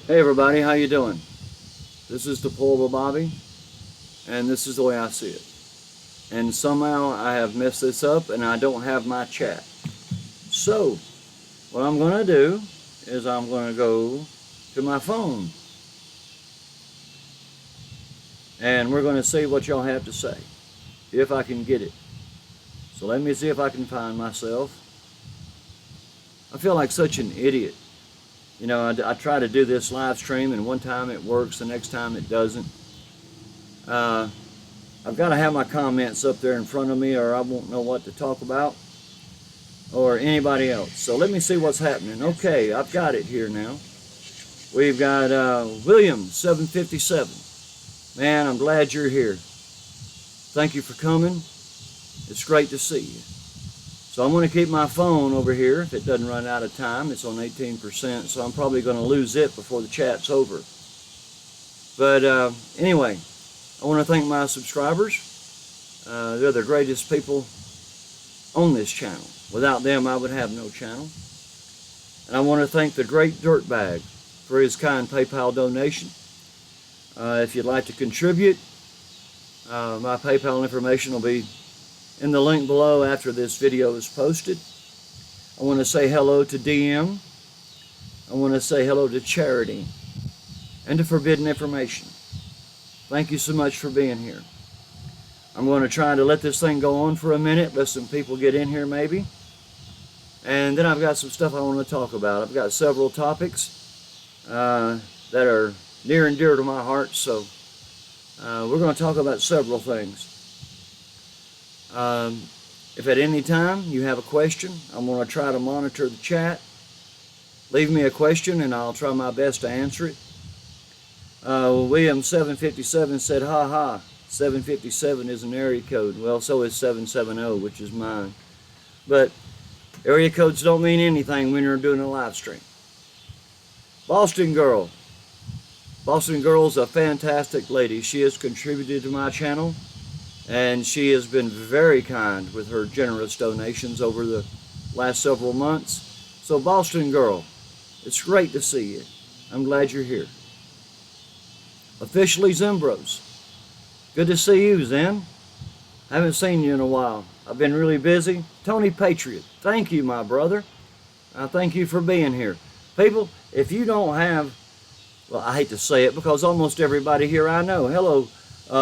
Hey everybody, how you doing? This is Deplorable Bobby, and this is the way I see it. And somehow I have messed this up and I don't have my chat. So, what I'm going to do is I'm going to go to my phone. And we're going to see what y'all have to say, if I can get it. So let me see if I can find myself. I feel like such an idiot. You know, I try to do this live stream, and one time it works, the next time it doesn't. I've got to have my comments up there in front of me, or I won't know what to talk about, or anybody else. So let me see what's happening. Okay, I've got it here now. We've got William 757. Man, I'm glad you're here. Thank you for coming. It's great to see you. So I'm going to keep my phone over here. If it doesn't run out of time, it's on 18%, so I'm probably going to lose it before the chat's over. But anyway, I want to thank my subscribers. They're the greatest people on this channel. Without them, I would have no channel. And I want to thank the Great Dirtbag for his kind PayPal donation. If you'd like to contribute, my PayPal information will be in the link below after this video is posted. I want to say hello to DM. I want to say hello to Charity and to Forbidden Information. Thank you so much for being here. I'm going to try to let this thing go on for a minute, let some people get in here maybe. And then I've got some stuff I want to talk about. I've got several topics that are near and dear to my heart, so we're going to talk about several things. If at any time you have a question, I'm going to try to monitor the chat. Leave me a question and I'll try my best to answer it. William 757 said, ha ha, 757 is an area code. Well, so is 770, which is mine. But area codes don't mean anything when you're doing a live stream. Boston Girl. Boston Girl's a fantastic lady. She has contributed to my channel, and she has been very kind with her generous donations over the last several months. So Boston Girl, it's great to see you. I'm glad you're here. Officially Zimbros. Good to see you, Zen. Haven't seen you in a while. I've been really busy. Tony Patriot, thank you, my brother. I thank you for being here. People, if you don't have, well, I hate to say it because almost everybody here I know. Hello,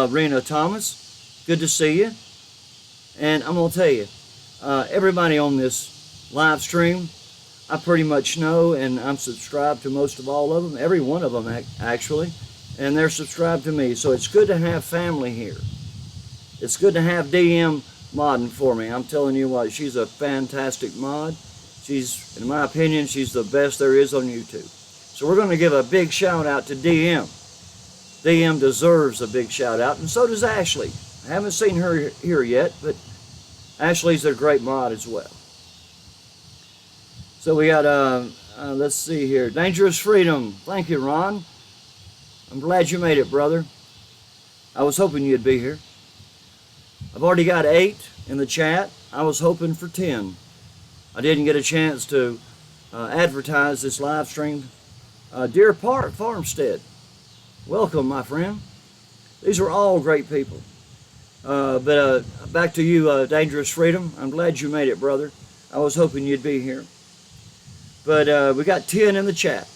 Rena Thomas. Good to see you. And I'm going to tell you, everybody on this live stream, I pretty much know, and I'm subscribed to most of all of them, every one of them actually, and they're subscribed to me. So it's good to have family here. It's good to have DM modding for me. I'm telling you what, she's a fantastic mod. She's, in my opinion, she's the best there is on YouTube. So we're going to give a big shout out to DM. DM deserves a big shout out, and so does Ashley. I haven't seen her here yet, but Ashley's a great mod as well. So we got, let's see here, Dangerous Freedom. Thank you, Ron. I'm glad you made it, brother. I was hoping you'd be here. I've already got 8 in the chat. I was hoping for 10. I didn't get a chance to advertise this live stream. Deer Park Farmstead, welcome, my friend. These are all great people. But back to you, Dangerous Freedom. I'm glad you made it, brother. I was hoping you'd be here. But we got 10 in the chat.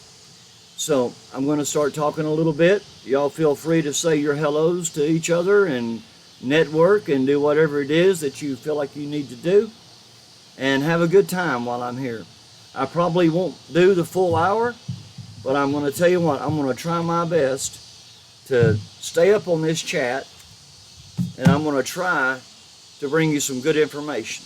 So I'm going to start talking a little bit. Y'all feel free to say your hellos to each other and network and do whatever it is that you feel like you need to do. And have a good time while I'm here. I probably won't do the full hour, but I'm going to tell you what, I'm going to try my best to stay up on this chat, and I'm going to try to bring you some good information.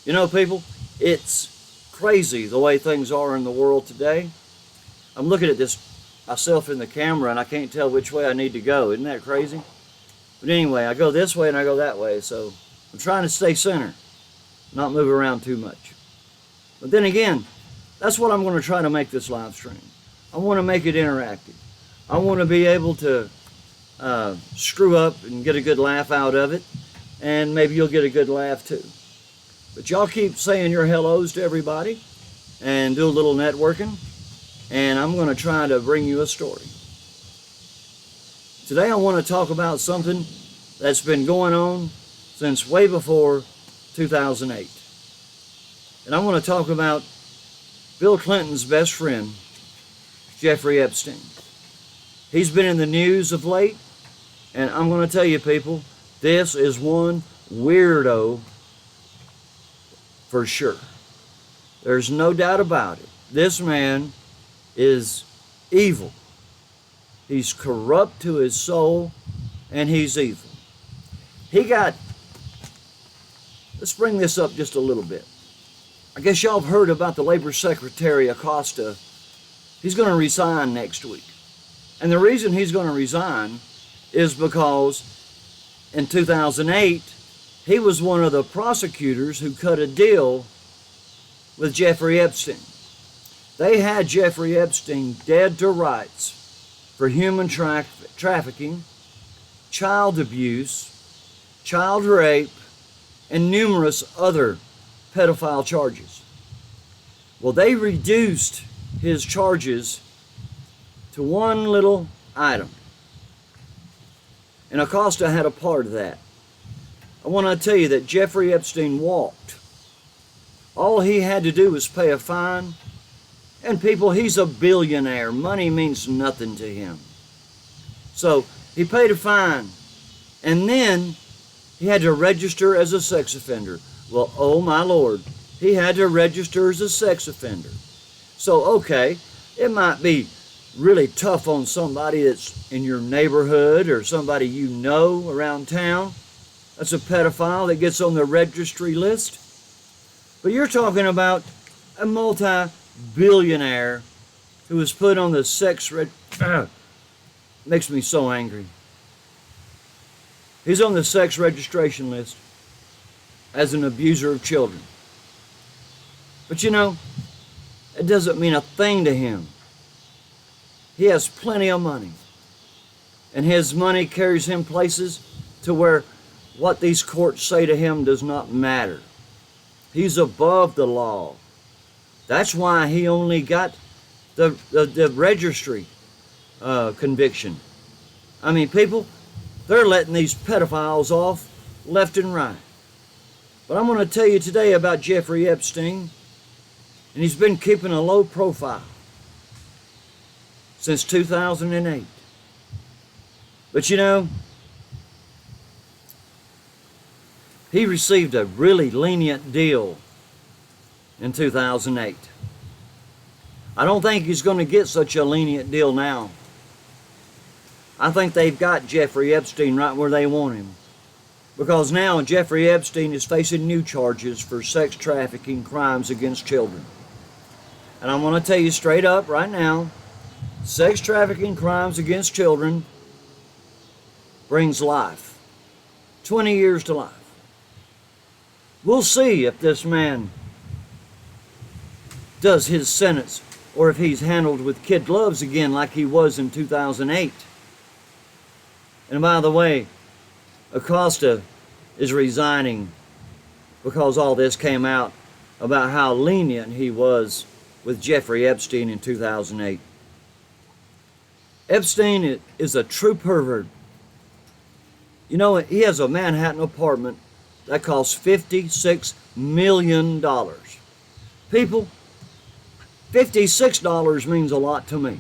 You know, people, it's crazy the way things are in the world today. I'm looking at this myself in the camera, and I can't tell which way I need to go. Isn't that crazy? But anyway, I go this way and I go that way, so I'm trying to stay center, not move around too much. But then again, that's what I'm going to try to make this live stream. I want to make it interactive. I want to be able to screw up and get a good laugh out of it, and maybe you'll get a good laugh too. But y'all keep saying your hellos to everybody and do a little networking. and I'm going to try to bring you a story. Today I want to talk about something that's been going on since way before 2008. And I want to talk about Bill Clinton's best friend, Jeffrey Epstein. He's been in the news of late, and I'm going to tell you people, this is one weirdo for sure. There's no doubt about it. This man is evil. He's corrupt to his soul, and he's evil. Let's bring this up just a little bit. I guess y'all have heard about the Labor Secretary Acosta. He's going to resign next week. And the reason he's going to resign is because in 2008, he was one of the prosecutors who cut a deal with Jeffrey Epstein. They had Jeffrey Epstein dead to rights for human trafficking, child abuse, child rape, and numerous other pedophile charges. Well, they reduced his charges to one little item. And Acosta had a part of that. I want to tell you that Jeffrey Epstein walked. All he had to do was pay a fine. And people, he's a billionaire. Money means nothing to him. So he paid a fine. And then he had to register as a sex offender. Well, oh my Lord, he had to register as a sex offender. So, okay, it might be really tough on somebody that's in your neighborhood or somebody you know around town. That's a pedophile that gets on the registry list. But you're talking about a multi-billionaire who was put on the sex makes me so angry. He's on the sex registration list as an abuser of children. But you know, it doesn't mean a thing to him. He has plenty of money. And his money carries him places to where what these courts say to him does not matter. He's above the law. That's why he only got the registry conviction. I mean, people, they're letting these pedophiles off left and right. But I'm going to tell you today about Jeffrey Epstein, and he's been keeping a low profile since 2008. But you know, he received a really lenient deal in 2008. I don't think he's going to get such a lenient deal now. I think they've got Jeffrey Epstein right where they want him. Because now Jeffrey Epstein is facing new charges for sex trafficking crimes against children. And I'm going to tell you straight up right now, sex trafficking crimes against children brings life. 20 years to life. We'll see if this man does his sentence or if he's handled with kid gloves again like he was in 2008. And by the way, Acosta is resigning because all this came out about how lenient he was with Jeffrey Epstein in 2008. Epstein is a true pervert. You know, he has a Manhattan apartment that costs $56 million. People, $56 means a lot to me.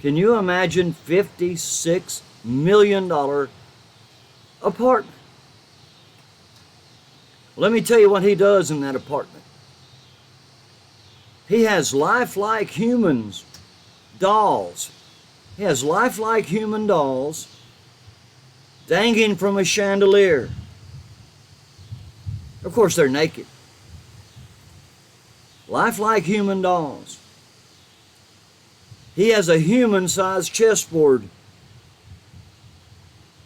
Can you imagine $56 million apartment? Let me tell you what he does in that apartment. He has lifelike humans, dolls. He has lifelike human dolls dangling from a chandelier. Of course, they're naked. Lifelike human dolls. He has a human-sized chessboard.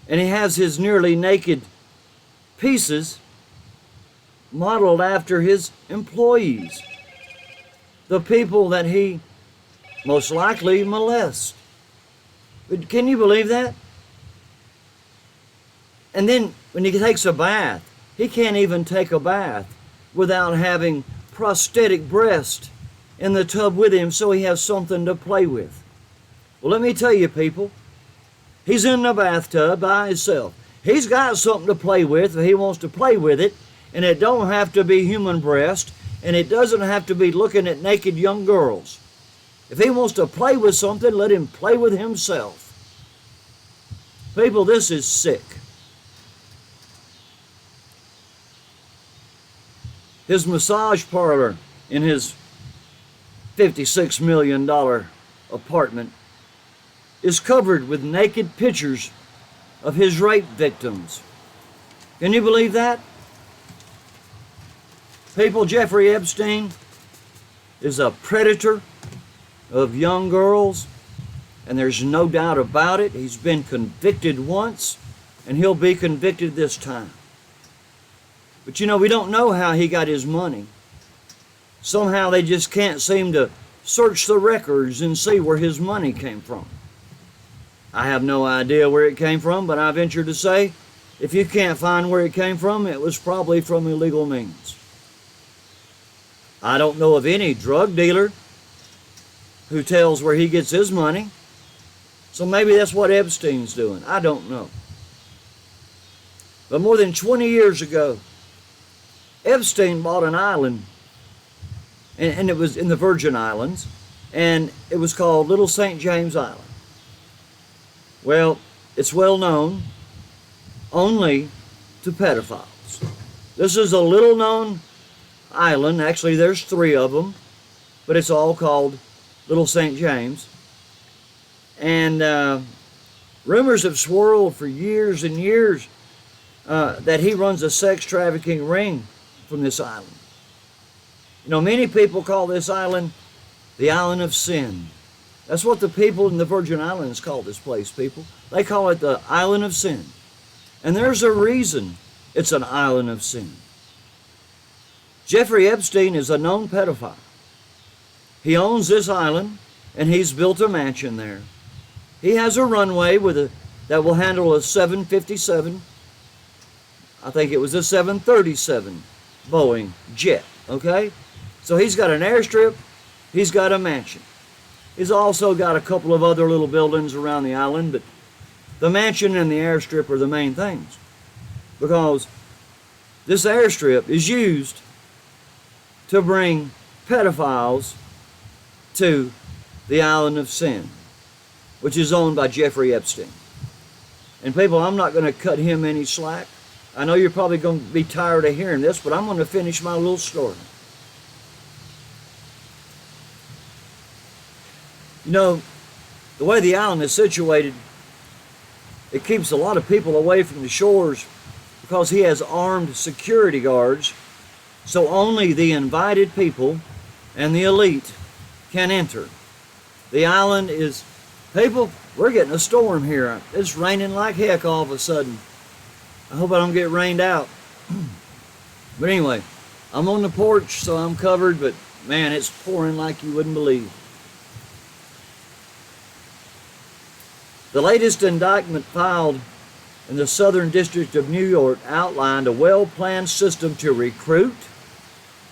And he has his nearly naked pieces modeled after his employees. The people that he most likely molests. But can you believe that? And then when he takes a bath, he can't even take a bath without having prosthetic breasts in the tub with him so he has something to play with. Well, let me tell you, people, he's in the bathtub by himself. He's got something to play with if he wants to play with it, and it don't have to be human breast, and it doesn't have to be looking at naked young girls. If he wants to play with something, let him play with himself. People, this is sick. His massage parlor in his $56 million apartment is covered with naked pictures of his rape victims. Can you believe that? People, Jeffrey Epstein is a predator of young girls, and there's no doubt about it. He's been convicted once, and he'll be convicted this time. But you know, we don't know how he got his money. Somehow they just can't seem to search the records and see where his money came from. I have no idea where it came from, but I venture to say, if you can't find where it came from, it was probably from illegal means. I don't know of any drug dealer who tells where he gets his money. So maybe that's what Epstein's doing. I don't know. But more than 20 years ago, Epstein bought an island, and it was in the Virgin Islands, and it was called Little St. James Island. Well, it's well known only to pedophiles. This is a little known island. Actually, there's 3 of them, but it's all called Little St. James. And rumors have swirled for years and years that he runs a sex trafficking ring from this island. You know, many people call this island the Island of Sin. That's what the people in the Virgin Islands call this place, people. They call it the Island of Sin. And there's a reason it's an island of sin. Jeffrey Epstein is a known pedophile. He owns this island, and he's built a mansion there. He has a runway that will handle a 757, I think it was a 737 Boeing jet, okay? So he's got an airstrip, he's got a mansion. He's also got a couple of other little buildings around the island, but the mansion and the airstrip are the main things, because this airstrip is used to bring pedophiles to the Island of Sin, which is owned by Jeffrey Epstein. And people, I'm not going to cut him any slack. I know you're probably going to be tired of hearing this, but I'm going to finish my little story. You know, the way the island is situated, it keeps a lot of people away from the shores because he has armed security guards, so only the invited people and the elite can enter. The island is, people, we're getting a storm here. It's raining like heck all of a sudden. I hope I don't get rained out. But anyway, I'm on the porch, so I'm covered, but man, it's pouring like you wouldn't believe. The latest indictment filed in the Southern District of New York outlined a well-planned system to recruit,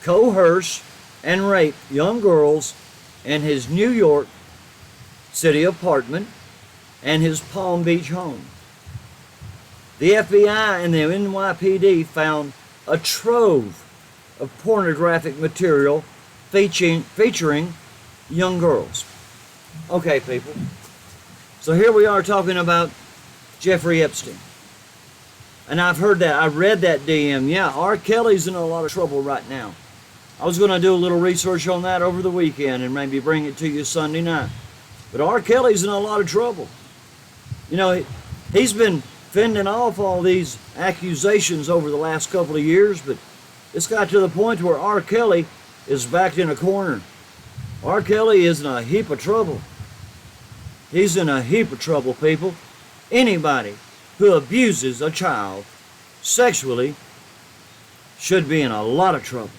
coerce, and rape young girls in his New York City apartment and his Palm Beach home. The FBI and the NYPD found a trove of pornographic material featuring young girls. Okay, people. So here we are talking about Jeffrey Epstein. And I've heard that, I read that DM. Yeah, R. Kelly's in a lot of trouble right now. I was going to do a little research on that over the weekend and maybe bring it to you Sunday night. But R. Kelly's in a lot of trouble. You know, he's been fending off all these accusations over the last couple of years, but it's got to the point where R. Kelly is backed in a corner. R. Kelly is in a heap of trouble. He's in a heap of trouble, people. Anybody who abuses a child sexually should be in a lot of trouble.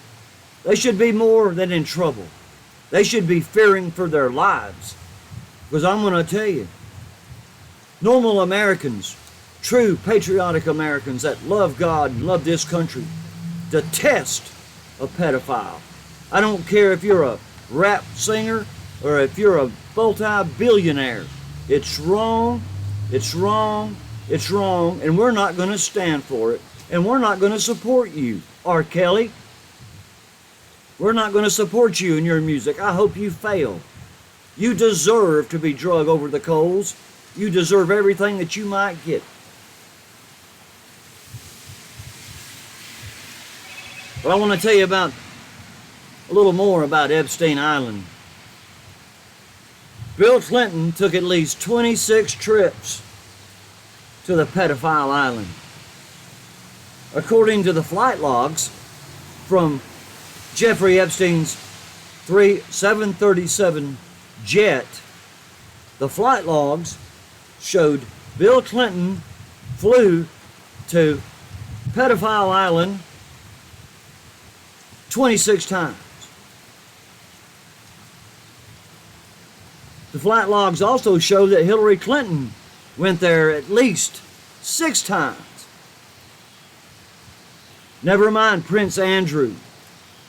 They should be more than in trouble. They should be fearing for their lives. Because I'm going to tell you, normal Americans, true patriotic Americans that love God and love this country, detest a pedophile. I don't care if you're a rap singer or if you're a multi-billionaire. It's wrong, it's wrong, it's wrong, and we're not going to stand for it. And we're not going to support you, R. Kelly. We're not going to support you in your music. I hope you fail. You deserve to be drug over the coals. You deserve everything that you might get. But I want to tell you about a little more about Epstein Island. Bill Clinton took at least 26 trips to the pedophile island. According to the flight logs from Jeffrey Epstein's 737 jet, the flight logs showed Bill Clinton flew to Pedophile Island 26 times. The flight logs also show that Hillary Clinton went there at least 6 times. Never mind Prince Andrew.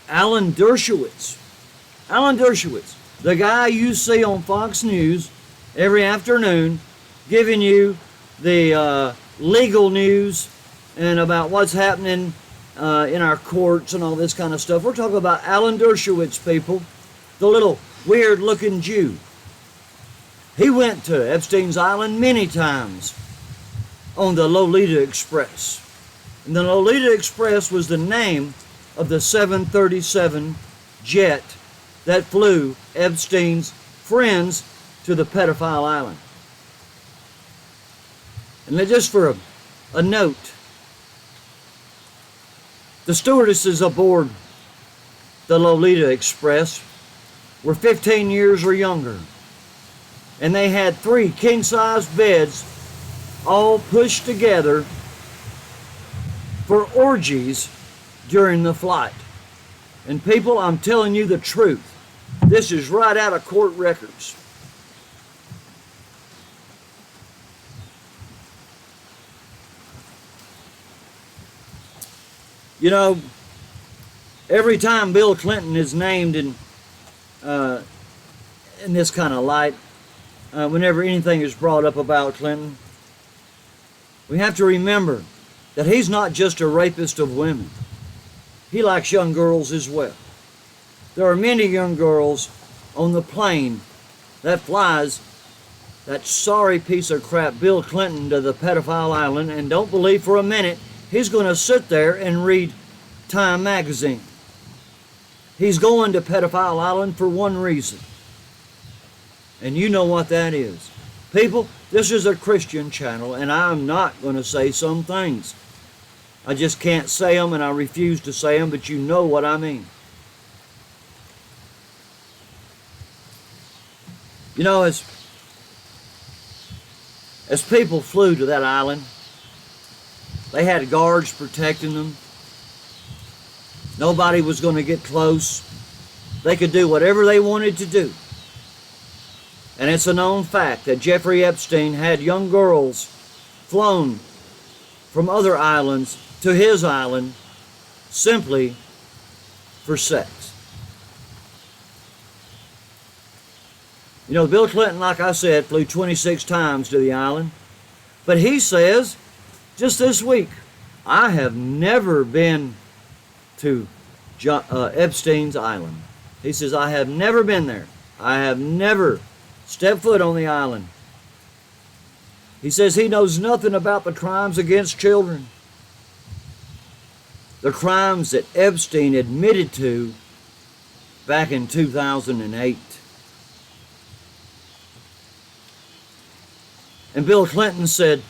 Alan Dershowitz, the guy you see on Fox News every afternoon giving you the legal news and about what's happening in our courts and all this kind of stuff. We're talking about Alan Dershowitz, people, the little weird-looking Jew. He went to Epstein's Island many times on the Lolita Express. And the Lolita Express was the name of the 737 jet that flew Epstein's friends to the pedophile island. And just for a note, the stewardesses aboard the Lolita Express were 15 years or younger. And they had 3 king-size beds all pushed together for orgies during the flight. And people, I'm telling you the truth. This is right out of court records. You know, every time Bill Clinton is named in this kind of light, whenever anything is brought up about Clinton, we have to remember that he's not just a rapist of women. He likes young girls as well. There are many young girls on the plane that flies that sorry piece of crap Bill Clinton to the pedophile island, and don't believe for a minute he's going to sit there and read Time magazine. He's going to pedophile island for one reason. And you know what that is. People, this is a Christian channel, and I'm not going to say some things. I just can't say them, and I refuse to say them, but you know what I mean. You know, as people flew to that island, they had guards protecting them. Nobody was going to get close. They could do whatever they wanted to do. And it's a known fact that Jeffrey Epstein had young girls flown from other islands to his island simply for sex. You know, Bill Clinton, like I said, flew 26 times to the island. But he says, just this week, I have never been to Epstein's Island. He says, I have never been there. I have never stepped foot on the island. He says he knows nothing about the crimes against children. The crimes that Epstein admitted to back in 2008. And Bill Clinton said,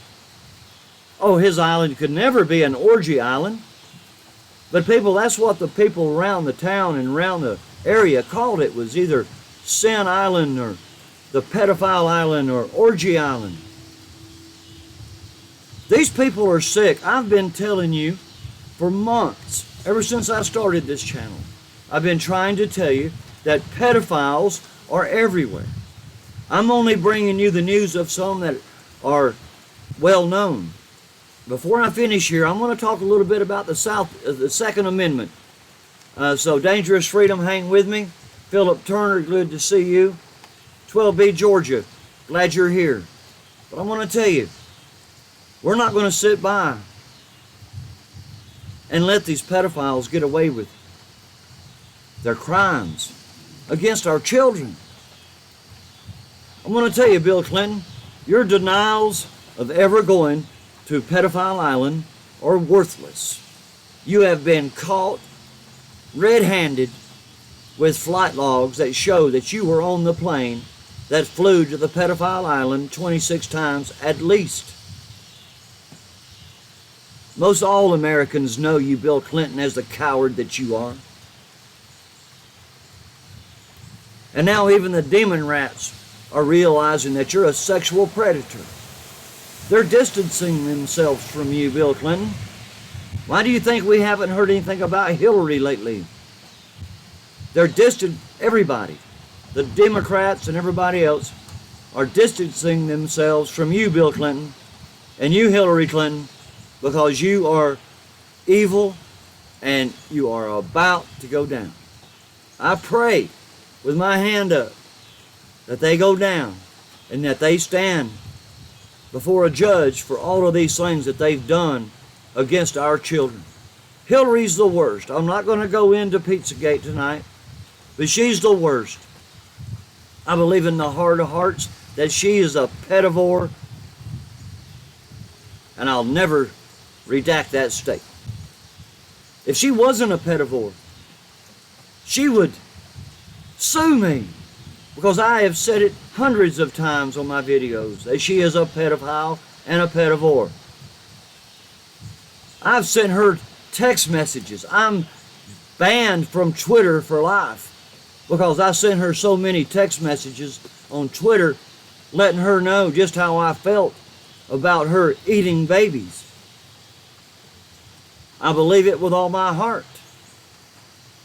oh, his island could never be an orgy island. But people, that's what the people around the town and around the area called it, was either Sin Island or the pedophile island or orgy island. These people are sick. I've been telling you for months, ever since I started this channel, I've been trying to tell you that pedophiles are everywhere. I'm only bringing you the news of some that are well known. Before I finish here, I'm going to talk a little bit about the Second Amendment. So Dangerous Freedom, hang with me. Philip Turner, good to see you. 12B Georgia, glad you're here. But I want to tell you, we're not going to sit by and let these pedophiles get away with their crimes against our children. I'm going to tell you, Bill Clinton, your denials of ever going to Pedophile Island are worthless. You have been caught red-handed with flight logs that show that you were on the plane that flew to the Pedophile Island 26 times at least. Most all Americans know you, Bill Clinton, as the coward that you are. And now even the demon rats are realizing that you're a sexual predator. They're distancing themselves from you, Bill Clinton. Why do you think we haven't heard anything about Hillary lately? They're everybody, the Democrats and everybody else, are distancing themselves from you, Bill Clinton, and you, Hillary Clinton, because you are evil and you are about to go down. I pray with my hand up that they go down and that they stand before a judge for all of these things that they've done against our children. Hillary's the worst. I'm not going to go into Pizzagate tonight, but she's the worst. I believe in the heart of hearts that she is a pedivore, and I'll never redact that statement. If she wasn't a pedivore, she would sue me, because I have said it hundreds of times on my videos that she is a pedophile and a pedivore. I've sent her text messages. I'm banned from Twitter for life because I sent her so many text messages on Twitter letting her know just how I felt about her eating babies. I believe it with all my heart.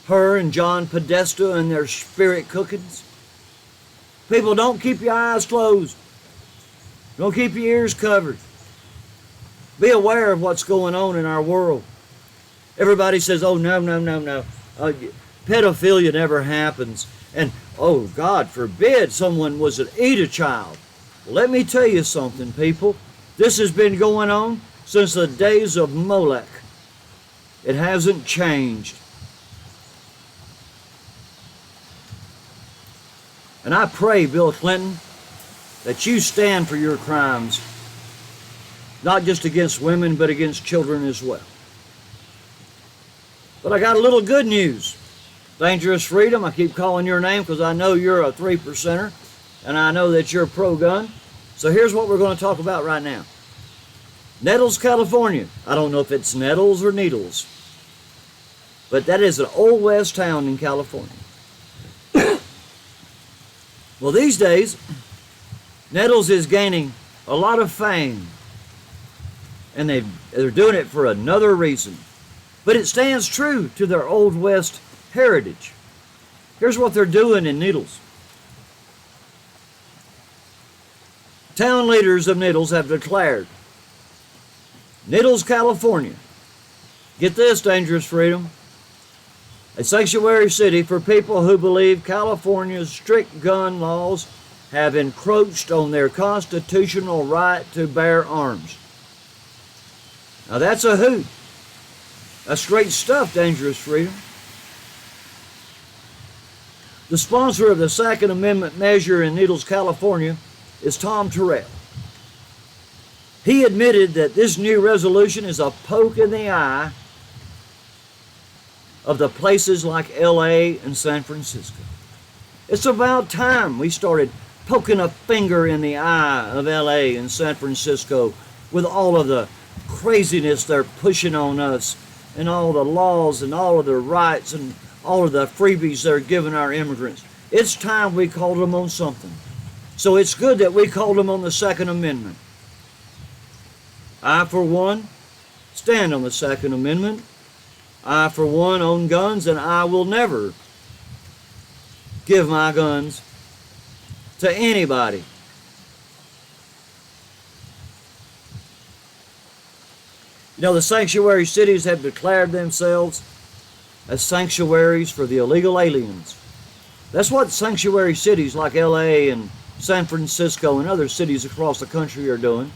Her and John Podesta and their spirit cookings. People, don't keep your eyes closed. Don't keep your ears covered. Be aware of what's going on in our world. Everybody says, oh, no. Pedophilia never happens. And, oh, God forbid someone was to eat a child. Let me tell you something, people. This has been going on since the days of Molech. It hasn't changed. And I pray, Bill Clinton, that you stand for your crimes, not just against women, but against children as well. But I got a little good news. Dangerous Freedom, I keep calling your name because I know you're a 3%er, and I know that you're pro-gun. So here's what we're going to talk about right now. Nettles, California. I don't know if it's Nettles or Needles, but that is an old west town in California. Well, these days, Nettles is gaining a lot of fame, and they're doing it for another reason. But it stands true to their Old West heritage. Here's what they're doing in Needles. Town leaders of Needles have declared Needles, California, get this, Dangerous Freedom, a sanctuary city for people who believe California's strict gun laws have encroached on their constitutional right to bear arms. Now that's a hoot. That's great stuff, Dangerous Freedom. The sponsor of the Second Amendment measure in Needles, California is Tom Terrell. He admitted that this new resolution is a poke in the eye of the places like LA and San Francisco. It's about time we started poking a finger in the eye of LA and San Francisco with all of the craziness they're pushing on us and all the laws and all of the rights and all of the freebies they're giving our immigrants. It's time we called them on something. So it's good that we called them on the Second Amendment. I, for one, stand on the Second Amendment. I, for one, own guns, and I will never give my guns to anybody. You know, the sanctuary cities have declared themselves as sanctuaries for the illegal aliens. That's what sanctuary cities like LA and San Francisco and other cities across the country are doing.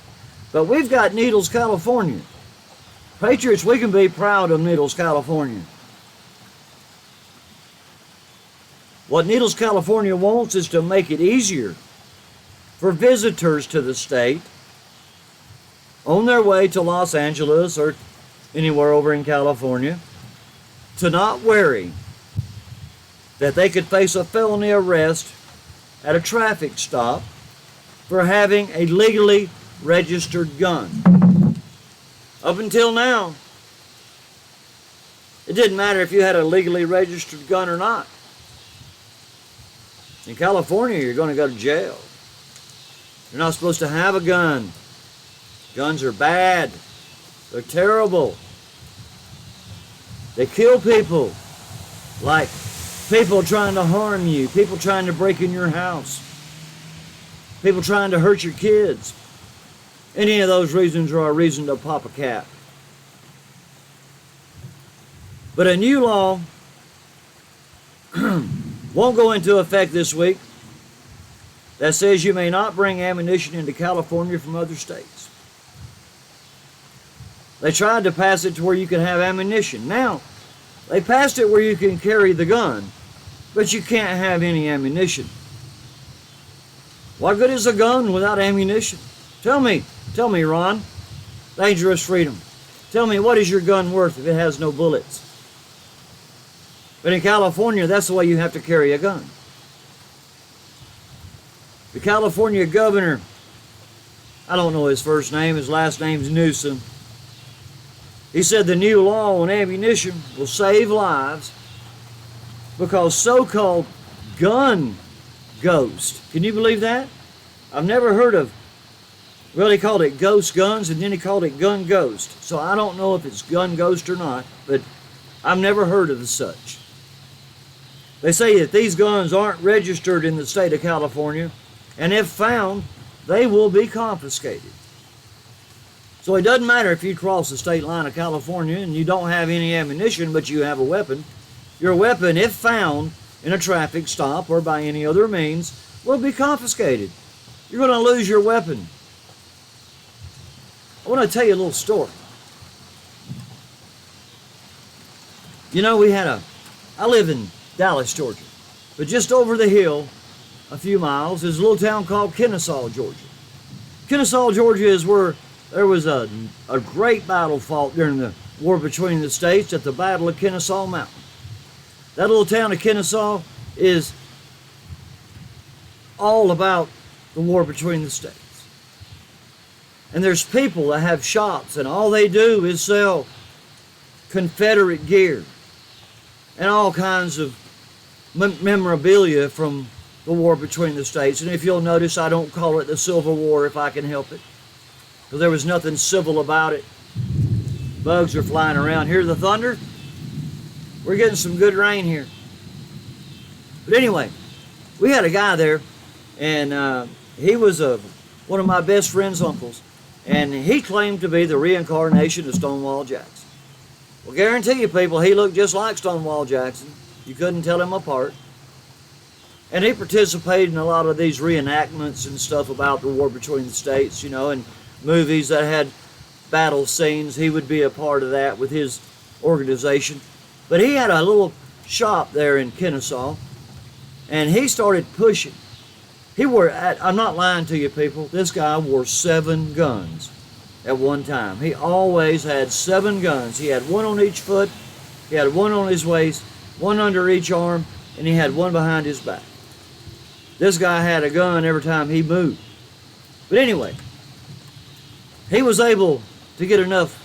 But we've got Needles, California. Patriots, we can be proud of Needles, California. What Needles, California wants is to make it easier for visitors to the state on their way to Los Angeles or anywhere over in California to not worry that they could face a felony arrest at a traffic stop for having a legally registered gun. Up until now, it didn't matter if you had a legally registered gun or not. In California, you're going to go to jail. You're not supposed to have a gun. Guns are bad. They're terrible. They kill people. Like people trying to harm you, people trying to break in your house, people trying to hurt your kids. Any of those reasons are a reason to pop a cap. But a new law won't go into effect this week that says you may not bring ammunition into California from other states. They tried to pass it to where you can have ammunition. Now, they passed it where you can carry the gun, but you can't have any ammunition. What good is a gun without ammunition? Tell me, Ron, Dangerous Freedom. Tell me, what is your gun worth if it has no bullets? But in California, that's the way you have to carry a gun. The California governor, I don't know his first name, his last name's Newsom. He said the new law on ammunition will save lives because so-called gun ghost. Can you believe that? I've never heard of, well, he called it ghost guns and then he called it gun ghost. So I don't know if it's gun ghost or not, but I've never heard of such. They say that these guns aren't registered in the state of California, and if found, they will be confiscated. So it doesn't matter if you cross the state line of California and you don't have any ammunition, but you have a weapon. Your weapon, if found in a traffic stop or by any other means, will be confiscated. You're going to lose your weapon. I want to tell you a little story. You know, I live in Dallas, Georgia, but just over the hill, a few miles, is a little town called Kennesaw, Georgia. Kennesaw, Georgia is where there was a great battle fought during the war between the states at the Battle of Kennesaw Mountain. That little town of Kennesaw is all about the war between the states. And there's people that have shops and all they do is sell Confederate gear and all kinds of memorabilia from the war between the states. And if you'll notice, I don't call it the Civil War if I can help it, because there was nothing civil about it. Bugs are flying around. Hear the thunder? We're getting some good rain here. But anyway, we had a guy there, and he was one of my best friend's uncles, and he claimed to be the reincarnation of Stonewall Jackson. Well, guarantee you people, he looked just like Stonewall Jackson. You couldn't tell him apart. And he participated in a lot of these reenactments and stuff about the war between the states, you know, and movies that had battle scenes. He would be a part of that with his organization. But he had a little shop there in Kennesaw, and he started pushing. I'm not lying to you people, this guy wore 7 guns at one time. He always had 7 guns. He had one on each foot, he had one on his waist, one under each arm, and he had one behind his back. This guy had a gun every time he moved. But anyway, he was able to get enough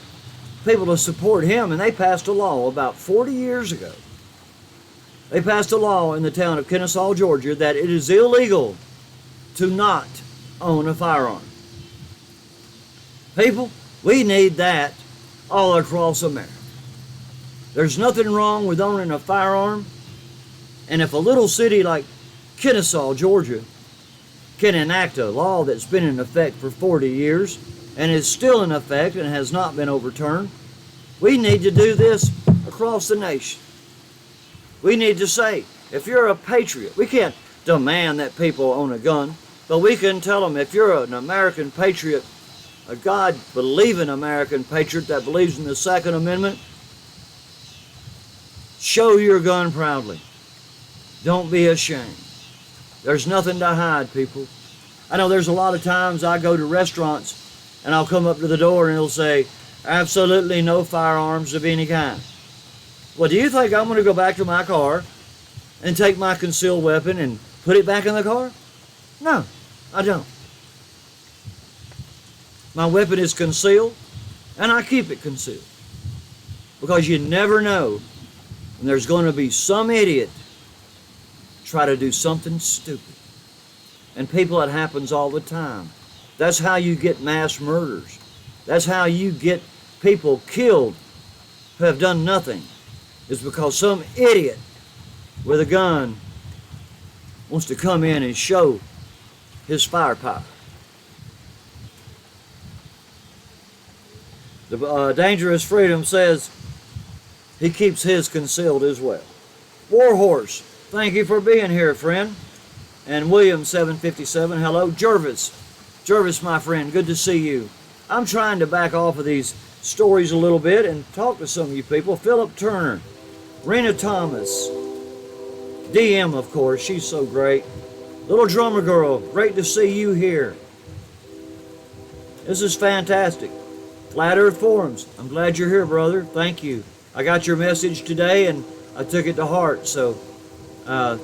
people to support him, and they passed a law about 40 years ago. They passed a law in the town of Kennesaw, Georgia, that it is illegal to not own a firearm. People, we need that all across America. There's nothing wrong with owning a firearm, and if a little city like Kennesaw, Georgia, can enact a law that's been in effect for 40 years and is still in effect and has not been overturned, we need to do this across the nation. We need to say, if you're a patriot, we can't demand that people own a gun, but we can tell them, if you're an American patriot, a God-believing American patriot that believes in the Second Amendment, show your gun proudly. Don't be ashamed. There's nothing to hide, people. I know there's a lot of times I go to restaurants and I'll come up to the door and it'll say, absolutely no firearms of any kind. Well, do you think I'm going to go back to my car and take my concealed weapon and put it back in the car? No, I don't. My weapon is concealed, and I keep it concealed. Because you never know when there's going to be some idiot try to do something stupid. And people, it happens all the time. That's how you get mass murders. That's how you get people killed who have done nothing. It's because some idiot with a gun wants to come in and show his firepower. The Dangerous Freedom says he keeps his concealed as well. Warhorse, thank you for being here, friend. And William 757, hello. Jervis, my friend, good to see you. I'm trying to back off of these stories a little bit and talk to some of you people. Philip Turner, Rena Thomas, DM, of course, she's so great. Little Drummer Girl, great to see you here. This is fantastic. Flat Earth Forums, I'm glad you're here, brother. Thank you. I got your message today and I took it to heart, so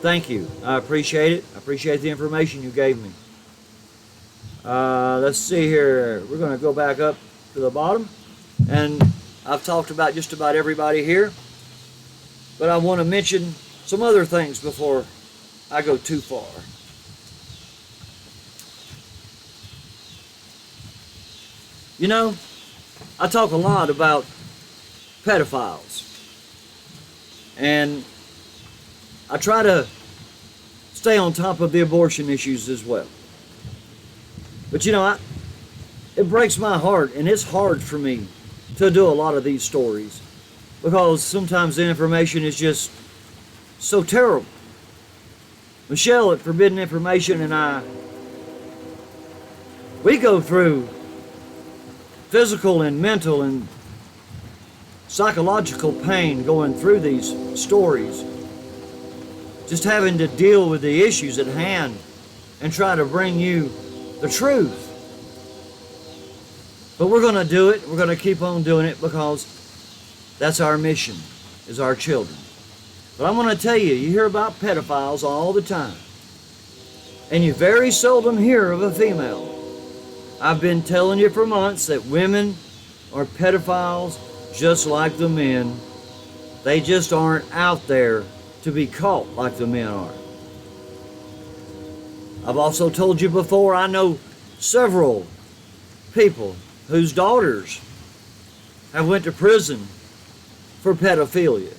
thank you. I appreciate it. I appreciate the information you gave me. Let's see here. We're going to go back up to the bottom. And I've talked about just about everybody here. But I want to mention some other things before I go too far. You know, I talk a lot about pedophiles. And I try to stay on top of the abortion issues as well. But you know, it breaks my heart, and it's hard for me to do a lot of these stories because sometimes the information is just so terrible. Michelle at Forbidden Information and we go through physical and mental and psychological pain going through these stories, just having to deal with the issues at hand and try to bring you the truth. But we're going to do it. We're going to keep on doing it because that's our mission, is our children. But I'm going to tell you, you hear about pedophiles all the time. And you very seldom hear of a female. I've been telling you for months that women are pedophiles just like the men. They just aren't out there to be caught like the men are. I've also told you before, I know several people whose daughters have went to prison for pedophilia.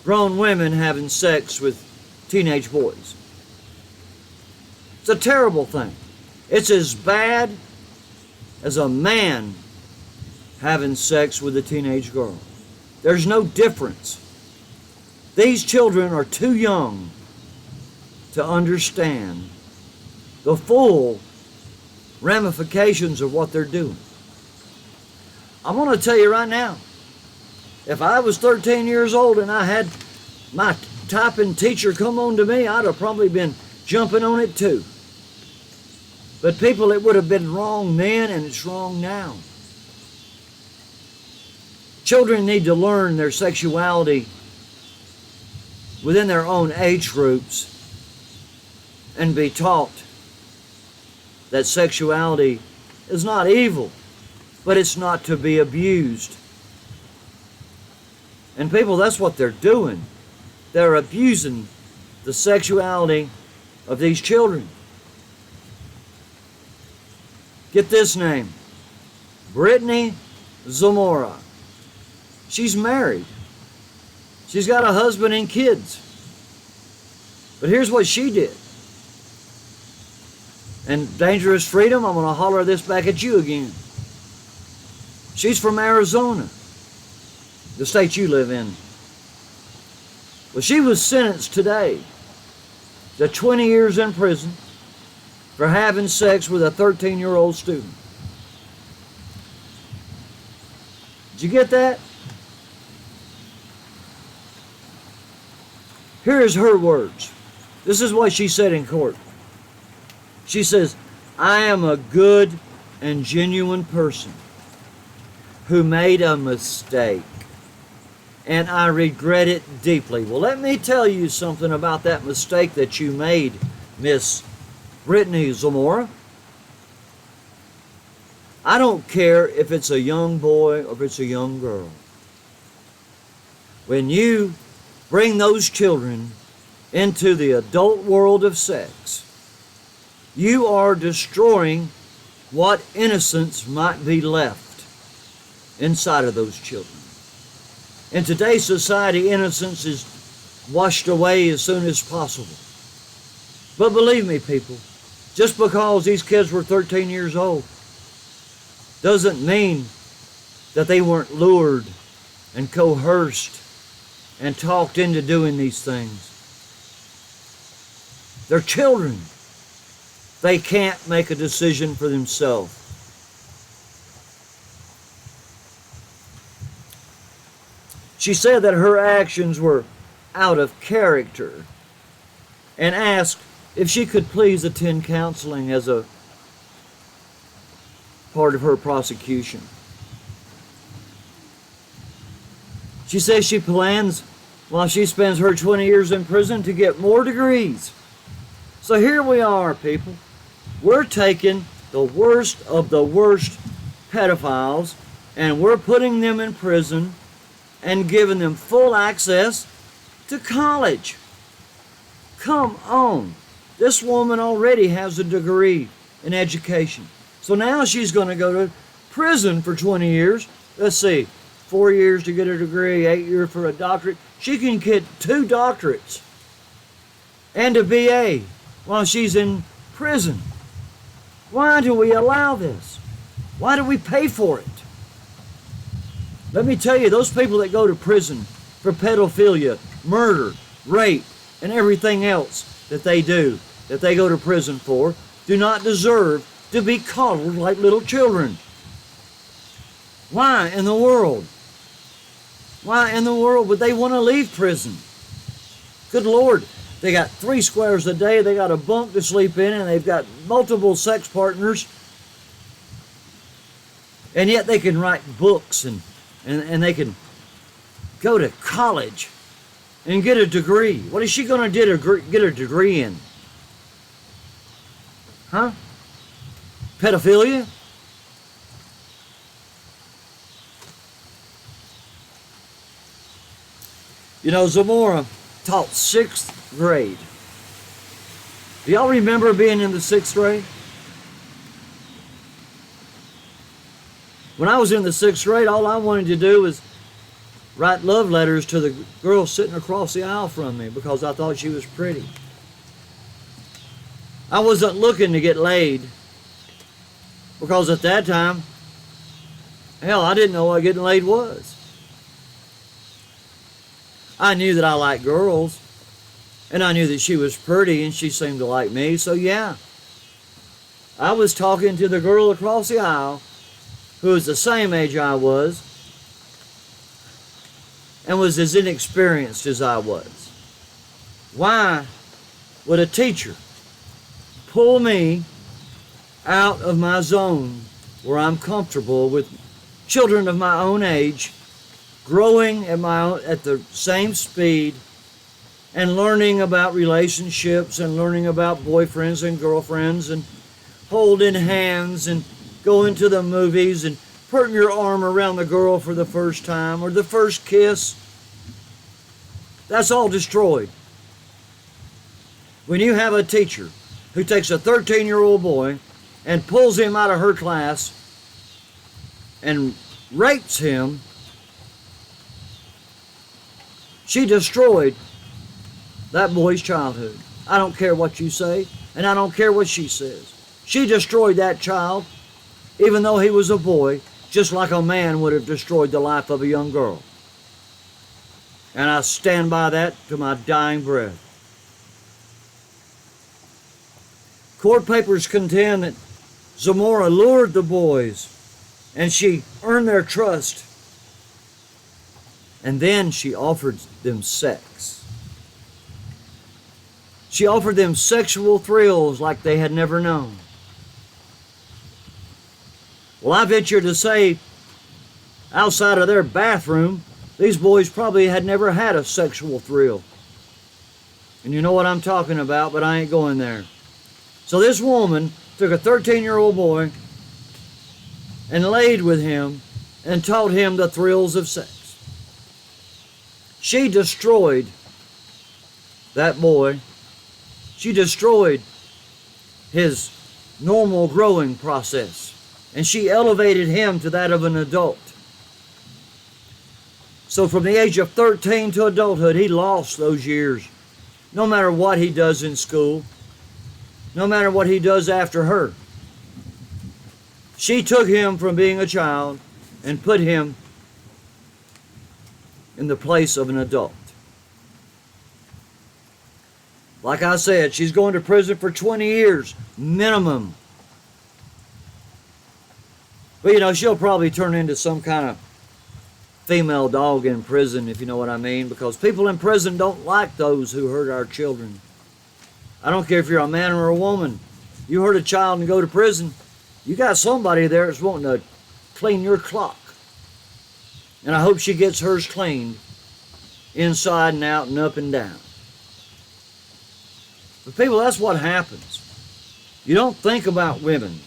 Grown women having sex with teenage boys. It's a terrible thing. It's as bad as a man having sex with a teenage girl. There's no difference. These children are too young to understand the full ramifications of what they're doing. I'm going to tell you right now, if I was 13 years old and I had my typing teacher come on to me, I'd have probably been jumping on it too. But people, it would have been wrong then and it's wrong now. Children need to learn their sexuality within their own age groups and be taught that sexuality is not evil, but it's not to be abused. And people, that's what they're doing. They're abusing the sexuality of these children. Get this name, Brittany Zamora. She's married. She's got a husband and kids. But here's what she did. And Dangerous Freedom, I'm going to holler this back at you again. She's from Arizona, the state you live in. Well, she was sentenced today to 20 years in prison for having sex with a 13-year-old student. Did you get that? Here's her words. This is what she said in court. She says, I am a good and genuine person who made a mistake, and I regret it deeply. Well, let me tell you something about that mistake that you made, Miss Brittany Zamora. I don't care if it's a young boy or if it's a young girl. When you bring those children into the adult world of sex, you are destroying what innocence might be left inside of those children. In today's society, innocence is washed away as soon as possible. But believe me, people, just because these kids were 13 years old doesn't mean that they weren't lured and coerced and talked into doing these things. They're children. They can't make a decision for themselves. She said that her actions were out of character and asked if she could please attend counseling as a part of her prosecution. She says she plans, while she spends her 20 years in prison, to get more degrees. So here we are, people. We're taking the worst of the worst pedophiles and we're putting them in prison and giving them full access to college. Come on. This woman already has a degree in education. So now she's going to go to prison for 20 years. Let's see, 4 years to get a degree, 8 years for a doctorate. She can get 2 doctorates and a BA while she's in prison. Why do we allow this? Why do we pay for it? Let me tell you, those people that go to prison for pedophilia, murder, rape, and everything else that they do, that they go to prison for, do not deserve to be coddled like little children. Why in the world? Why in the world would they want to leave prison? Good Lord, they got 3 squares a day, they got a bunk to sleep in, and they've got multiple sex partners, and yet they can write books and they can go to college and get a degree. What is she going to get a degree in? Huh? Pedophilia? You know, Zamora taught 6th grade. Do y'all remember being in the 6th grade? When I was in the 6th grade, all I wanted to do was write love letters to the girl sitting across the aisle from me because I thought she was pretty. I wasn't looking to get laid because at that time, hell, I didn't know what getting laid was. I knew that I liked girls, and I knew that she was pretty and she seemed to like me, so yeah. I was talking to the girl across the aisle who was the same age I was and was as inexperienced as I was. Why would a teacher pull me out of my zone where I'm comfortable with children of my own age, growing at the same speed, and learning about relationships and learning about boyfriends and girlfriends and holding hands and going to the movies and putting your arm around the girl for the first time or the first kiss? That's all destroyed. When you have a teacher who takes a 13-year-old boy and pulls him out of her class and rapes him, she destroyed that boy's childhood. I don't care what you say, and I don't care what she says. She destroyed that child, even though he was a boy, just like a man would have destroyed the life of a young girl. And I stand by that to my dying breath. Court papers contend that Zamora lured the boys and she earned their trust. And then she offered them sex. She offered them sexual thrills like they had never known. Well, I venture to say, outside of their bathroom, these boys probably had never had a sexual thrill. And you know what I'm talking about, but I ain't going there. So this woman took a 13-year-old boy and laid with him and taught him the thrills of sex. She destroyed that boy. She destroyed his normal growing process. And she elevated him to that of an adult. So from the age of 13 to adulthood, he lost those years. No matter what he does in school, no matter what he does after her. She took him from being a child and put him in the place of an adult. Like I said, she's going to prison for 20 years, minimum. But you know, she'll probably turn into some kind of female dog in prison, if you know what I mean, because people in prison don't like those who hurt our children. I don't care if you're a man or a woman. You hurt a child and go to prison, you got somebody there that's wanting to clean your clock. And I hope she gets hers cleaned inside and out and up and down. But people, that's what happens. You don't think about women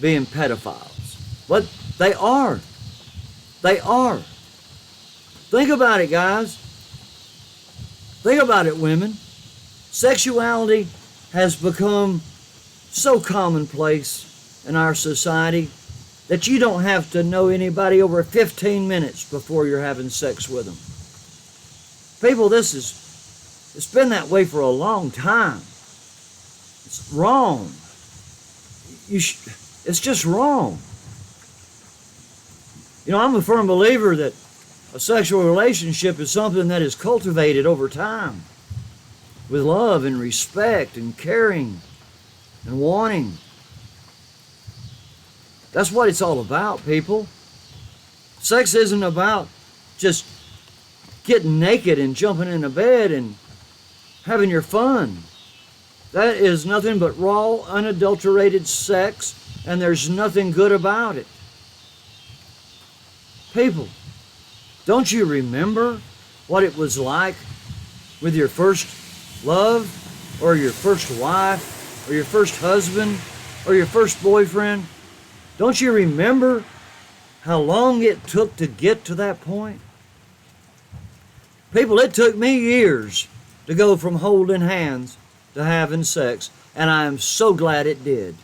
being pedophiles, but they are. They are. Think about it, guys. Think about it, women. Sexuality has become so commonplace in our society that you don't have to know anybody over 15 minutes before you're having sex with them. People, it's been that way for a long time. It's wrong. It's just wrong. You know, I'm a firm believer that a sexual relationship is something that is cultivated over time with love and respect and caring and wanting. That's what it's all about, people. Sex isn't about just getting naked and jumping in a bed and having your fun. That is nothing but raw, unadulterated sex, and there's nothing good about it. People, don't you remember what it was like with your first love, or your first wife, or your first husband, or your first boyfriend? Don't you remember how long it took to get to that point? People, it took me years to go from holding hands to having sex, and I am so glad it did.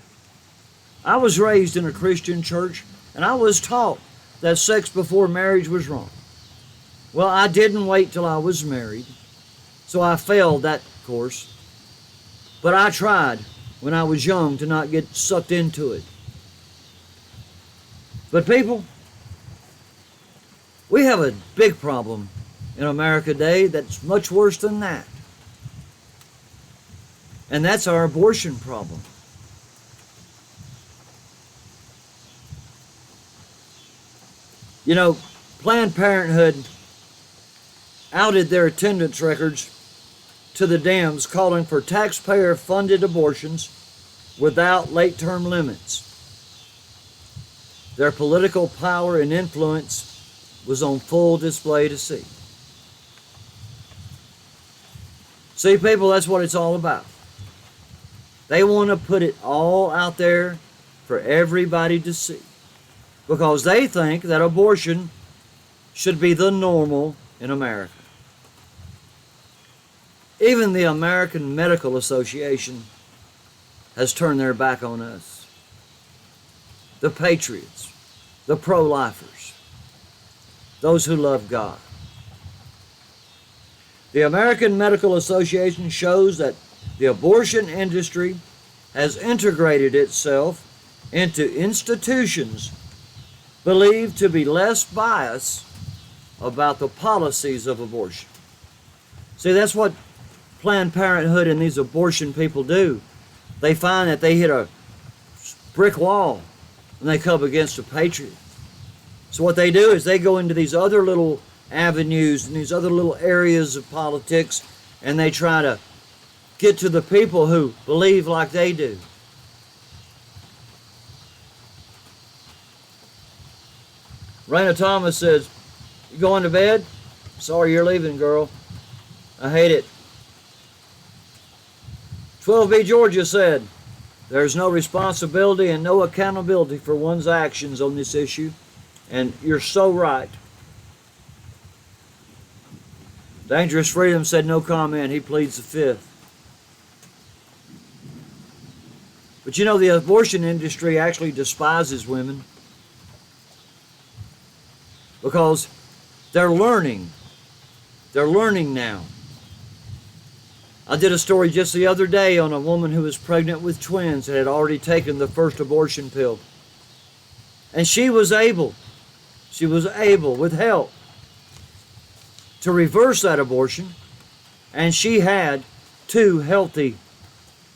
I was raised in a Christian church, and I was taught that sex before marriage was wrong. Well, I didn't wait till I was married, so I failed that course. But I tried when I was young to not get sucked into it. But people, we have a big problem in America today that's much worse than that. And that's our abortion problem. You know, Planned Parenthood outed their attendance records to the Dems, calling for taxpayer-funded abortions without late-term limits. Their political power and influence was on full display to see. See, people, that's what it's all about. They want to put it all out there for everybody to see, because they think that abortion should be the normal in America. Even the American Medical Association has turned their back on us. The patriots, the pro-lifers, those who love God. The American Medical Association shows that the abortion industry has integrated itself into institutions believed to be less biased about the policies of abortion. See, that's what Planned Parenthood and these abortion people do. They find that they hit a brick wall when they come against a patriot. So what they do is they go into these other little avenues and these other little areas of politics, and they try to get to the people who believe like they do. Raina Thomas says, "You going to bed? Sorry you're leaving, girl. I hate it." 12B Georgia said, "There's no responsibility and no accountability for one's actions on this issue." And you're so right. Dangerous Freedom said no comment. He pleads the fifth. But you know, the abortion industry actually despises women because they're learning. They're learning now. I did a story just the other day on a woman who was pregnant with twins and had already taken the first abortion pill. And she was able, with help, to reverse that abortion, and she had 2 healthy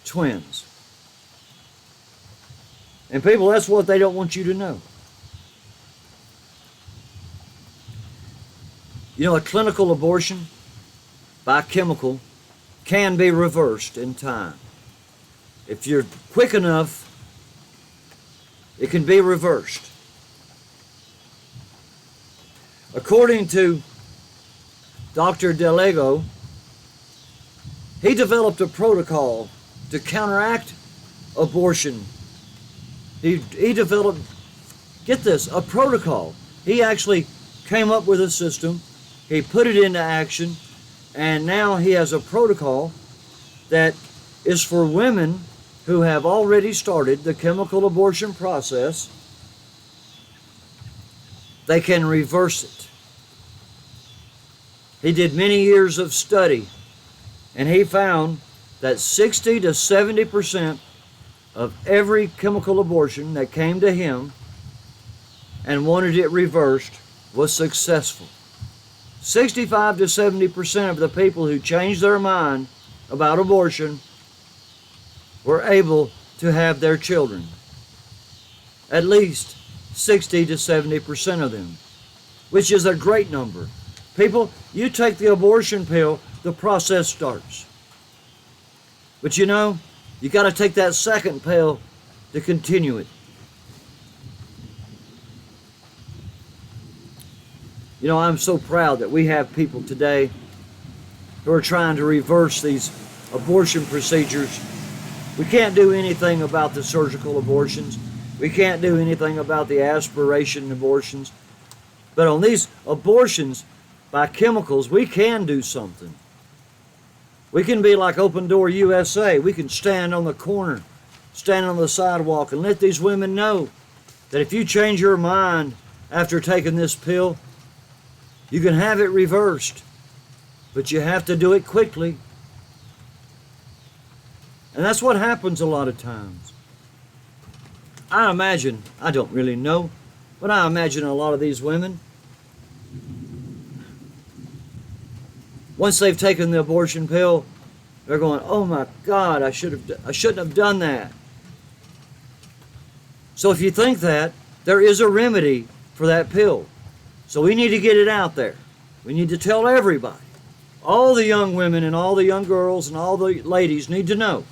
twins. And people, that's what they don't want you to know. You know, a clinical abortion by chemical can be reversed in time. If you're quick enough, it can be reversed. According to Dr. Delego, he developed a protocol to counteract abortion. He developed, get this, a protocol. He actually came up with a system, he put it into action, and now he has a protocol that is for women who have already started the chemical abortion process. They can reverse it. He did many years of study, and he found that 60 to 70% of every chemical abortion that came to him and wanted it reversed was successful. 65 to 70% of the people who changed their mind about abortion were able to have their children. At least 60 to 70% of them, which is a great number. People, you take the abortion pill, the process starts. But you know, you got to take that second pill to continue it. You know, I'm so proud that we have people today who are trying to reverse these abortion procedures. We can't do anything about the surgical abortions. We can't do anything about the aspiration abortions. But on these abortions by chemicals, we can do something. We can be like Open Door USA. We can stand on the corner, stand on the sidewalk, and let these women know that if you change your mind after taking this pill, you can have it reversed. But you have to do it quickly. And that's what happens a lot of times. I imagine, I don't really know, but I imagine a lot of these women, once they've taken the abortion pill, they're going, "Oh my God, I shouldn't have done that." So if you think that, there is a remedy for that pill. So we need to get it out there. We need to tell everybody. All the young women and all the young girls and all the ladies need to know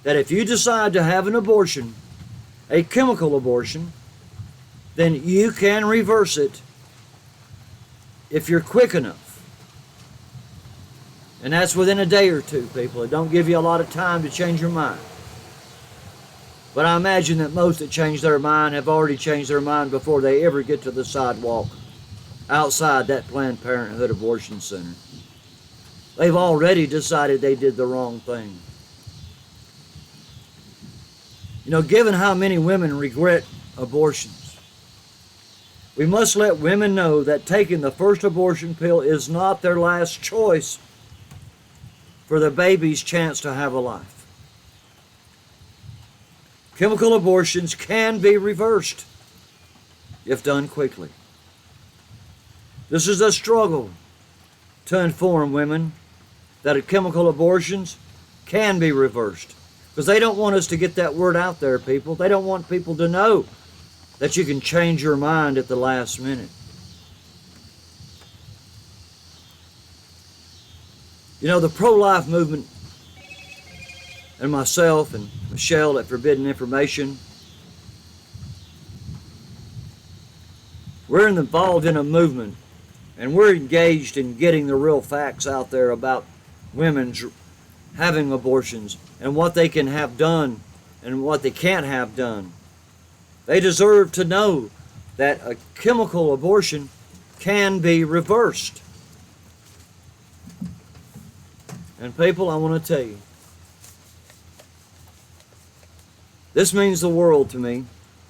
that if you decide to have an abortion, a chemical abortion, then you can reverse it if you're quick enough. And that's within a day or two, people. It don't give you a lot of time to change your mind. But I imagine that most that change their mind have already changed their mind before they ever get to the sidewalk outside that Planned Parenthood abortion center. They've already decided they did the wrong thing. You know, given how many women regret abortions, we must let women know that taking the first abortion pill is not their last choice for the baby's chance to have a life. Chemical abortions can be reversed if done quickly. This is a struggle to inform women that chemical abortions can be reversed. Because they don't want us to get that word out there, people. They don't want people to know that you can change your mind at the last minute. You know, the pro-life movement and myself and Michelle at Forbidden Information, we're involved in a movement, and we're engaged in getting the real facts out there about women's having abortions and what they can have done and what they can't have done. They deserve to know that a chemical abortion can be reversed. And people, I want to tell you, this means the world to me,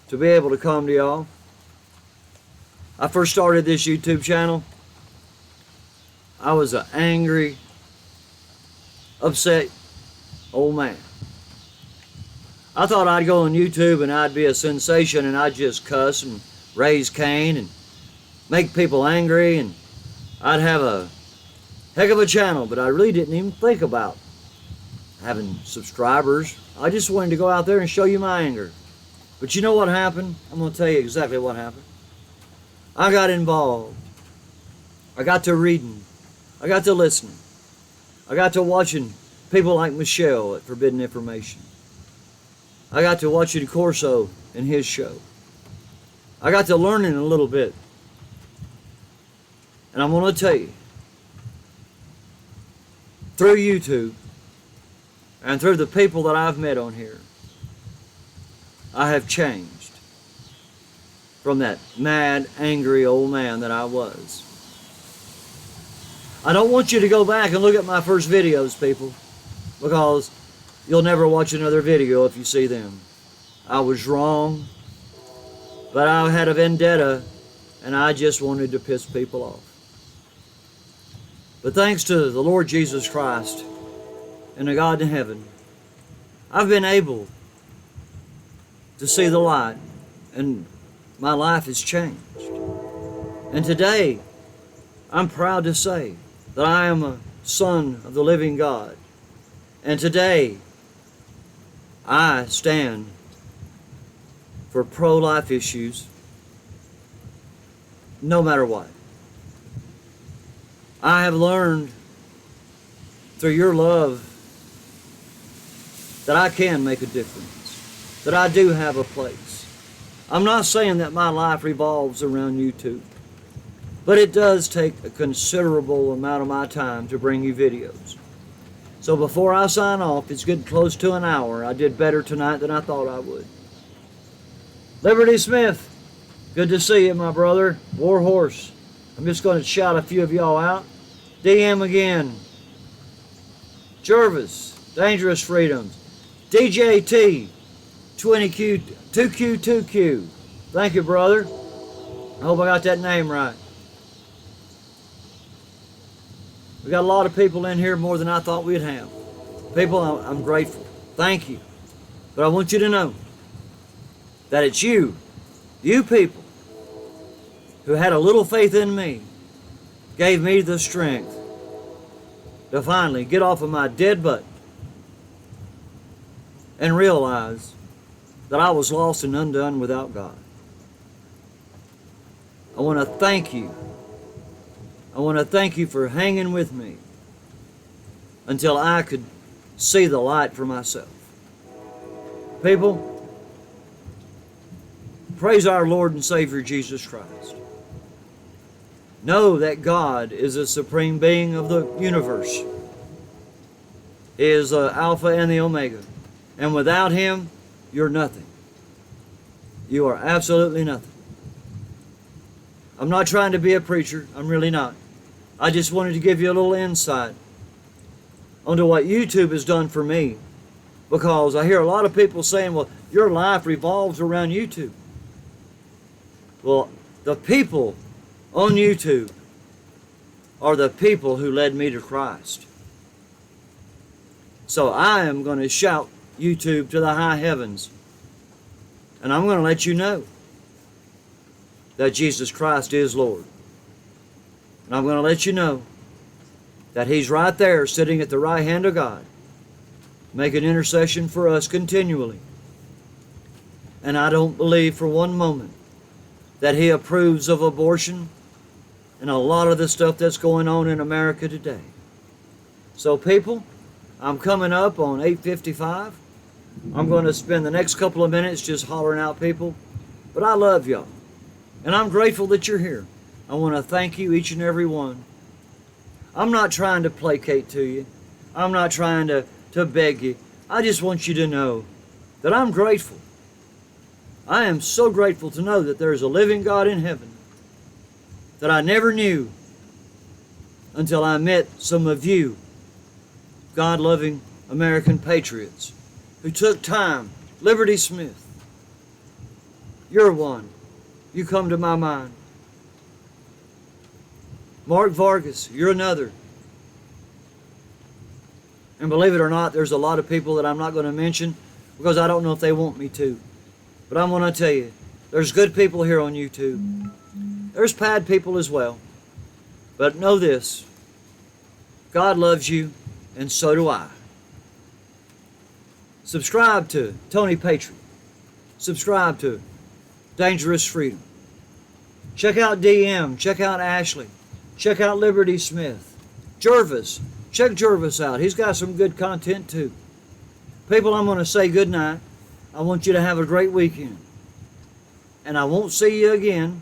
to be able to come to y'all. I first started this YouTube channel. I was an angry, upset old man. I thought I'd go on YouTube and I'd be a sensation and I'd just cuss and raise Cain and make people angry, and I'd have a heck of a channel, but I really didn't even think about having subscribers. I just wanted to go out there and show you my anger. But you know what happened? I'm going to tell you exactly what happened. I got involved. I got to reading. I got to listening. I got to watching people like Michelle at Forbidden Information. I got to watching Corso and his show. I got to learning a little bit. And I'm going to tell you, through YouTube and through the people that I've met on here, I have changed from that mad, angry old man that I was. I don't want you to go back and look at my first videos, people, because you'll never watch another video if you see them. I was wrong, but I had a vendetta, and I just wanted to piss people off. But thanks to the Lord Jesus Christ and the God in heaven, I've been able to see the light, and my life has changed. And today, I'm proud to say that I am a son of the living God. And today, I stand for pro-life issues no matter what. I have learned through your love that I can make a difference, that I do have a place. I'm not saying that my life revolves around YouTube, but it does take a considerable amount of my time to bring you videos. So before I sign off, it's getting close to an hour. I did better tonight than I thought I would. Liberty Smith, good to see you, my brother. Warhorse, I'm just going to shout a few of y'all out. DM again. Jervis, Dangerous Freedoms. DJT, 20Q, 2Q2Q. Thank you, brother. I hope I got that name right. We got a lot of people in here, more than I thought we'd have. People, I'm grateful. Thank you. But I want you to know that it's you people, who had a little faith in me, gave me the strength to finally get off of my dead butt and realize that I was lost and undone without God. I want to thank you. I want to thank you for hanging with me until I could see the light for myself. People, praise our Lord and Savior Jesus Christ. Know that God is the supreme being of the universe. He is the Alpha and the Omega. And without Him, you're nothing. You are absolutely nothing. I'm not trying to be a preacher. I'm really not. I just wanted to give you a little insight onto what YouTube has done for me. Because I hear a lot of people saying, well, your life revolves around YouTube. Well, the people on YouTube are the people who led me to Christ. So I am going to shout YouTube to the high heavens. And I'm going to let you know that Jesus Christ is Lord. And I'm going to let you know that He's right there sitting at the right hand of God, making intercession for us continually. And I don't believe for one moment that He approves of abortion and a lot of the stuff that's going on in America today. So people, I'm coming up on 8:55. I'm going to spend the next couple of minutes just hollering out people. But I love y'all. And I'm grateful that you're here. I want to thank you, each and every one. I'm not trying to placate to you. I'm not trying to beg you. I just want you to know that I'm grateful. I am so grateful to know that there's a living God in heaven that I never knew until I met some of you God-loving American patriots who took time. Liberty Smith, you're one. You come to my mind. Mark Vargas, you're another. And believe it or not, there's a lot of people that I'm not going to mention because I don't know if they want me to. But I'm going to tell you, there's good people here on YouTube. There's bad people as well. But know this, God loves you, and so do I. Subscribe to Tony Patriot. Subscribe to Dangerous Freedom. Check out DM. Check out Ashley. Check out Liberty Smith. Jervis. Check Jervis out. He's got some good content too. People, I'm going to say good night. I want you to have a great weekend. And I won't see you again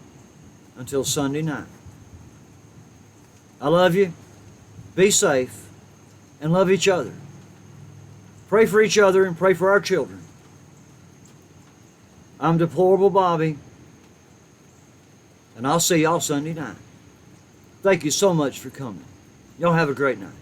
until Sunday night. I love you. Be safe. And love each other. Pray for each other and pray for our children. I'm Deplorable Bobby. And I'll see y'all Sunday night. Thank you so much for coming. Y'all have a great night.